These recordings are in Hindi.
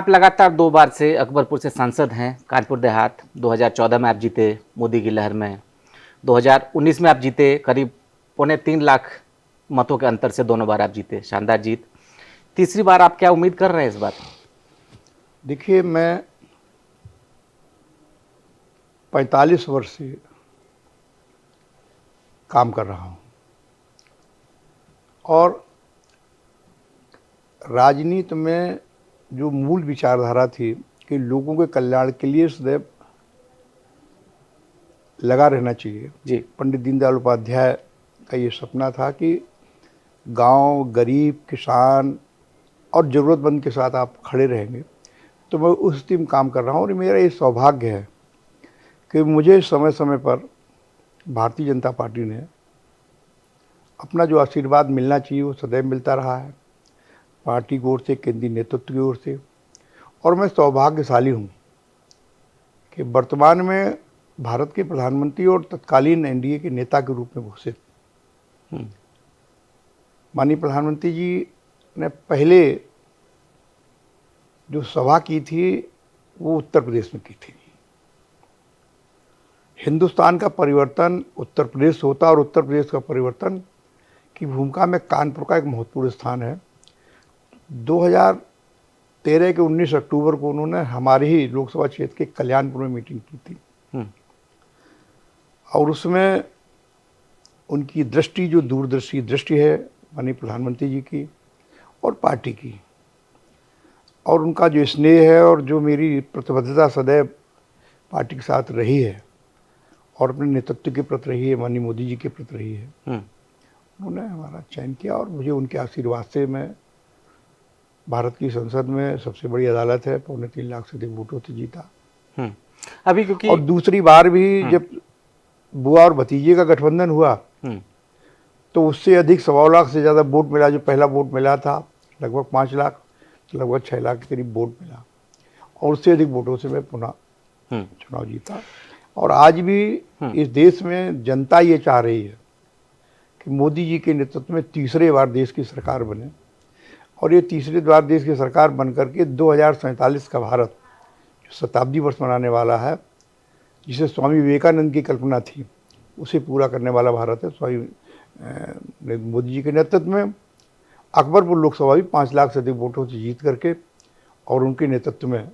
आप लगातार 2 बार से अकबरपुर से सांसद हैं, कानपुर देहात। 2014 में आप जीते मोदी की लहर में, 2019 में आप जीते, करीब 2.25 लाख मतों के अंतर से दोनों बार आप जीते, शानदार जीत। तीसरी बार आप क्या उम्मीद कर रहे हैं इस बार? देखिए, मैं 45 वर्ष से काम कर रहा हूं और राजनीति में जो मूल विचारधारा थी कि लोगों के कल्याण के लिए सदैव लगा रहना चाहिए जी। पंडित दीनदयाल उपाध्याय का ये सपना था कि गांव, गरीब, किसान और ज़रूरतमंद के साथ आप खड़े रहेंगे। तो मैं उस टीम काम कर रहा हूँ और मेरा ये सौभाग्य है कि मुझे समय समय पर भारतीय जनता पार्टी ने अपना जो आशीर्वाद मिलना चाहिए वो सदैव मिलता रहा है, पार्टी की ओर से, केंद्रीय नेतृत्व की ओर से। और मैं सौभाग्यशाली हूँ कि वर्तमान में भारत के प्रधानमंत्री और तत्कालीन एनडीए के नेता के रूप में घोषित माननीय प्रधानमंत्री जी ने पहले जो सभा की थी वो उत्तर प्रदेश में की थी। हिंदुस्तान का परिवर्तन उत्तर प्रदेश होता और उत्तर प्रदेश का परिवर्तन की भूमिका में कानपुर का एक महत्वपूर्ण स्थान है। 2013 के 19 अक्टूबर को उन्होंने हमारे ही लोकसभा क्षेत्र के कल्याणपुर में मीटिंग की थी और उसमें उनकी दृष्टि, जो दूरदर्शी दृष्टि है माननीय प्रधानमंत्री जी की और पार्टी की, और उनका जो स्नेह है और जो मेरी प्रतिबद्धता सदैव पार्टी के साथ रही है और अपने नेतृत्व के प्रति रही है, माननीय मोदी जी के प्रति रही है, उन्होंने हमारा चयन किया और मुझे उनके आशीर्वाद से मैं भारत की संसद में सबसे बड़ी अदालत है 3.25 लाख से अधिक वोटों से जीता। अभी क्योंकि और दूसरी बार भी जब बुआ और भतीजे का गठबंधन हुआ तो उससे अधिक 1.25 लाख से ज़्यादा वोट मिला। जो पहला वोट मिला था लगभग 5 लाख, लगभग 6 लाख के करीब वोट मिला और उससे अधिक वोटों से मैं पुनः चुनाव जीता। और आज भी इस देश में जनता ये चाह रही है कि मोदी जी के नेतृत्व में तीसरे बार देश की सरकार बने और ये तीसरे बार देश की सरकार बन करके 2047 का भारत जो शताब्दी वर्ष मनाने वाला है, जिसे स्वामी विवेकानंद की कल्पना थी, उसे पूरा करने वाला भारत है। स्वामी मोदी जी के नेतृत्व में अकबरपुर लोकसभा भी 5 लाख से अधिक वोटों से जीत करके और उनके नेतृत्व में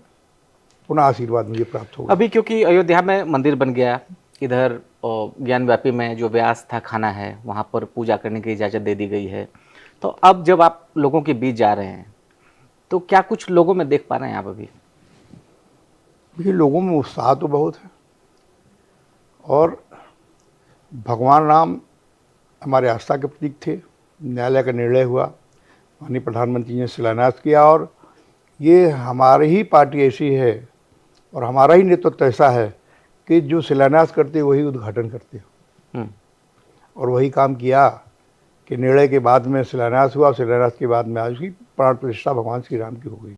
पुनः आशीर्वाद मुझे प्राप्त होगा। अभी क्योंकि अयोध्या में मंदिर बन गया, इधर ज्ञानव्यापी में जो व्यास था खाना है वहाँ पर पूजा करने की इजाज़त दे दी गई है, तो अब जब आप लोगों के बीच जा रहे हैं तो क्या कुछ लोगों में देख पा रहे हैं आप अभी? देखिए, लोगों में उत्साह तो बहुत है और भगवान राम हमारे आस्था के प्रतीक थे। न्यायालय का निर्णय हुआ, माननीय प्रधानमंत्री ने शिलान्यास किया और ये हमारी ही पार्टी ऐसी है और हमारा ही नेतृत्व ऐसा है कि जो शिलान्यास करते वही उद्घाटन करते हो और वही काम किया कि निर्णय के बाद में शिलान्यास हुआ। शिलान्यास के बाद में आज की प्राण प्रतिष्ठा भगवान श्री राम की हो गई।